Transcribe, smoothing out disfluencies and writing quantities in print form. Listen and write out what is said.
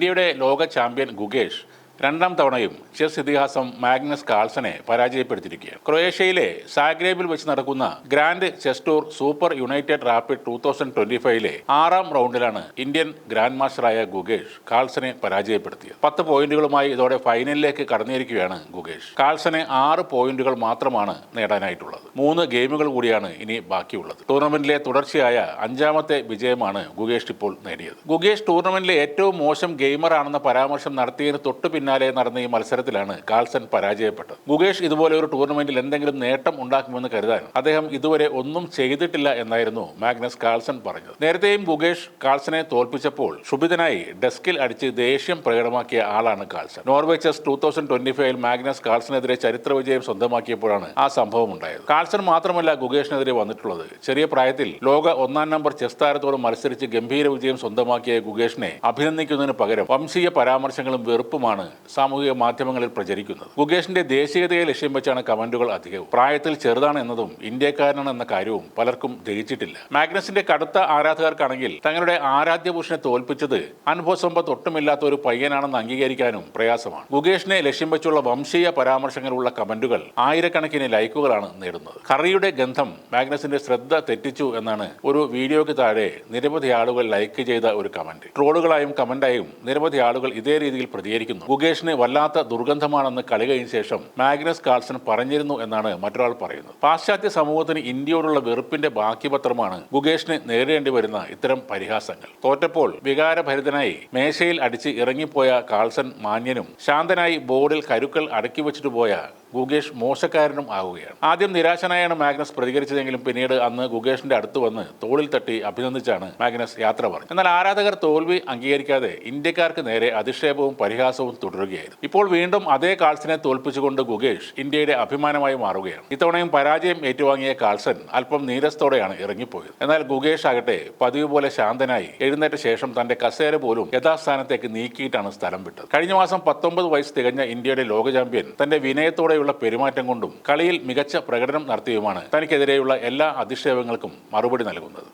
ഇന്ത്യയുടെ ലോക ചാമ്പ്യൻ ഗുകേഷ് രണ്ടാം തവണയും ചെസ് ഇതിഹാസം മാഗ്നസ് കാൾസനെ പരാജയപ്പെടുത്തിയിരിക്കുകയാണ്. ക്രൊയേഷ്യയിലെ സാഗ്രേബിൽ വെച്ച് നടക്കുന്ന grand chess tour super United rapid 2025 ആറാം റൗണ്ടിലാണ് ഇന്ത്യൻ ഗ്രാൻഡ് മാസ്റ്ററായ ഗുകേഷ് കാൾസനെ പരാജയപ്പെടുത്തിയത്. 10 പോയിന്റുകളുമായി ഇതോടെ ഫൈനലിലേക്ക് കടന്നിരിക്കുകയാണ് ഗുകേഷ്. കാൾസന് 6 പോയിന്റുകൾ മാത്രമാണ് നേടാനായിട്ടുള്ളത്. 3 ഗെയിമുകൾ കൂടിയാണ് ഇനി ബാക്കിയുള്ളത്. ടൂർണമെന്റിലെ തുടർച്ചയായ 5ാമത്തെ വിജയമാണ് ഗുകേഷ് ഇപ്പോൾ നേടിയത്. ഗുകേഷ് ടൂർണമെന്റിലെ ഏറ്റവും മോശം ഗെയിമറാണെന്ന പരാമർശം നടത്തിയതിന് തൊട്ടു പിന്നാലെ നടന്ന ഈ മത്സരത്തിലാണ് കാൾസൻ പരാജയപ്പെട്ടത്. ഗുകേഷ് ഇതുപോലെ ഒരു ടൂർണമെന്റിൽ എന്തെങ്കിലും നേട്ടം ഉണ്ടാക്കുമെന്ന് കരുതാൻ അദ്ദേഹം ഇതുവരെ ഒന്നും ചെയ്തിട്ടില്ല എന്നായിരുന്നു മാഗ്നസ് കാൾസൻ പറഞ്ഞത്. നേരത്തെയും ഗുകേഷ് കാൾസനെ തോൽപ്പിച്ചപ്പോൾ ക്ഷുഭിതനായി ഡെസ്കിൽ അടിച്ച് ദേഷ്യം പ്രകടമാക്കിയ ആളാണ് കാൾസൻ. നോർവേ ചെസ് 2025 മാഗ്നസ് കാൾസനെതിരെ ചരിത്ര വിജയം സ്വന്തമാക്കിയപ്പോഴാണ് ആ സംഭവം ഉണ്ടായത്. കാൾസൻ മാത്രമല്ല ഗുകേഷിനെതിരെ വന്നിട്ടുള്ളത്. ചെറിയ പ്രായത്തിൽ ലോക 1-ാം നമ്പർ ചെസ് താരത്തോട് മത്സരിച്ച് ഗംഭീര വിജയം സ്വന്തമാക്കിയ ഗുകേഷിനെ അഭിനന്ദിക്കുന്നതിന് പകരം വംശീയ പരാമർശങ്ങളും വെറുപ്പുമാണ് സാമൂഹിക മാധ്യമങ്ങളിൽ പ്രചരിക്കുന്നത്. ഗുകേഷിന്റെ ദേശീയതയെ ലക്ഷ്യം വെച്ചാണ് കമന്റുകൾ അധികവും. പ്രായത്തിൽ ചെറുതാണ് എന്നതും ഇന്ത്യക്കാരനാണ് എന്ന കാര്യവും പലർക്കും ദഹിച്ചിട്ടില്ല. മാഗ്നസിന്റെ കടുത്ത ആരാധകർക്കാണെങ്കിൽ തങ്ങളുടെ ആരാധ്യപുരുഷനെ തോൽപ്പിച്ചത് അനുഭവസമ്പത്ത് ഒട്ടുമില്ലാത്ത ഒരു പയ്യനാണെന്ന് അംഗീകരിക്കാനും പ്രയാസമാണ്. ഗുകേഷിനെ ലക്ഷ്യം വെച്ചുള്ള വംശീയ പരാമർശങ്ങളുള്ള കമന്റുകൾ ആയിരക്കണക്കിന് ലൈക്കുകളാണ് നേടുന്നത്. കറിയുടെ ഗന്ധം മാഗ്നസിന്റെ ശ്രദ്ധ തെറ്റിച്ചു എന്നാണ് ഒരു വീഡിയോയ്ക്ക് താഴെ നിരവധി ആളുകൾ ലൈക്ക് ചെയ്ത ഒരു കമന്റ്. ട്രോളുകളായും കമന്റായും നിരവധി ആളുകൾ ഇതേ രീതിയിൽ പ്രതികരിക്കുന്നു. ഗുകേഷിന് വല്ലാത്ത ദുർഗന്ധമാണെന്ന് കളി കഴിഞ്ഞ ശേഷം മാഗ്നസ് കാൾസൻ പറഞ്ഞിരുന്നു എന്നാണ് മറ്റൊരാൾ പറയുന്നത്. പാശ്ചാത്യ സമൂഹത്തിന് ഇന്ത്യയോടുള്ള വെറുപ്പിന്റെ ബാക്കിപത്രമാണ് ഗുകേഷിന് നേരിടേണ്ടി വരുന്ന ഇത്തരം പരിഹാസങ്ങൾ. തോറ്റപ്പോൾ വികാരഭരിതനായി മേശയിൽ അടിച്ച് ഇറങ്ങിപ്പോയ കാൾസൻ മാന്യനും ശാന്തനായി ബോർഡിൽ കരുക്കൾ അടക്കി വെച്ചിട്ട് പോയ ഗുകേഷ് മോശക്കാരനും ആവുകയാണ്. ആദ്യം നിരാശനായാണ് മാഗ്നസ് പ്രതികരിച്ചതെങ്കിലും പിന്നീട് അന്ന് ഗുകേഷിന്റെ അടുത്ത് വന്ന് തോളിൽ തട്ടി അഭിനന്ദിച്ചാണ് മാഗ്നസ് യാത്ര പറഞ്ഞത്. എന്നാൽ ആരാധകർ തോൽവി അംഗീകരിക്കാതെ ഇന്ത്യക്കാർക്ക് നേരെ അധിക്ഷേപവും പരിഹാസവും തുടരുകയായിരുന്നു. ഇപ്പോൾ വീണ്ടും അതേ കാൾസനെ തോൽപ്പിച്ചുകൊണ്ട് ഗുകേഷ് ഇന്ത്യയുടെ അഭിമാനമായി മാറുകയാണ്. ഇത്തവണയും പരാജയം ഏറ്റുവാങ്ങിയ കാൾസൻ അല്പം നീരസത്തോടെയാണ് ഇറങ്ങിപ്പോയത്. എന്നാൽ ഗുകേഷ് ആകട്ടെ പതിവ് പോലെ ശാന്തനായി എഴുന്നേറ്റ ശേഷം തന്റെ കസേര പോലും യഥാസ്ഥാനത്തേക്ക് നീക്കിയിട്ടാണ് സ്ഥലം വിട്ടത്. കഴിഞ്ഞ മാസം 19 വയസ്സ് തികഞ്ഞ ഇന്ത്യയുടെ ലോക ചാമ്പ്യൻ തന്റെ വിനയത്തോടെയുള്ള പെരുമാറ്റം കൊണ്ടും കളിയിൽ മികച്ച പ്രകടനം നടത്തിയുമാണ് തനിക്കെതിരെയുള്ള എല്ലാ അധിക്ഷേപങ്ങൾക്കും മറുപടി നൽകുന്നത്.